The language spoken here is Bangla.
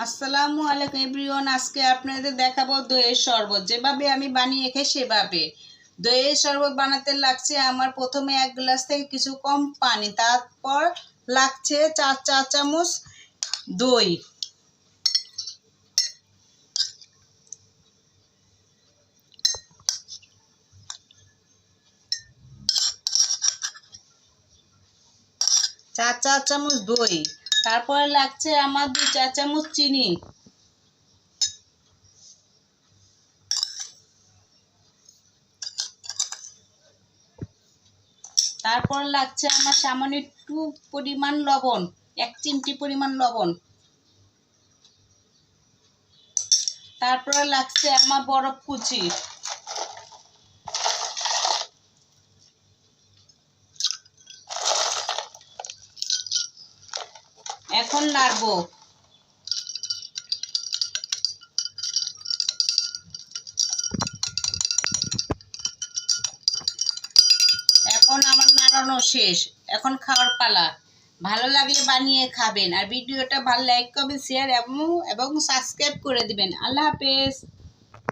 আসসালামু আলাইকুম এভরিওয়ান। আজকে আপনাদের দেখাবো দইয়ের শরবত। যেভাবে আমি বানিয়ে খাই সেভাবে। দইয়ের শরবত বানাতে লাগছে আমার প্রথমে 1 গ্লাস থেকে কিছু কম পানি, তারপর লাগছে 4 চা চামচ দই, তারপরে লাগছে আমার 2 চা চামচ চিনি, তারপর লাগছে আমার সামান্য একটু পরিমাণ লবণ, 1 চিমটি পরিমাণ লবণ, তারপরে লাগছে আমার বরফ কুচি। এখন নাড়বো। এখন আমার নাড়ানো শেষ, এখন খাওয়ার পালা। ভালো লাগলে বানিয়ে খাবেন, আর ভিডিওটা ভালো লাইক কমেন্ট শেয়ার এবং সাবস্ক্রাইব করে দিবেন। আল্লাহ হাফেজ।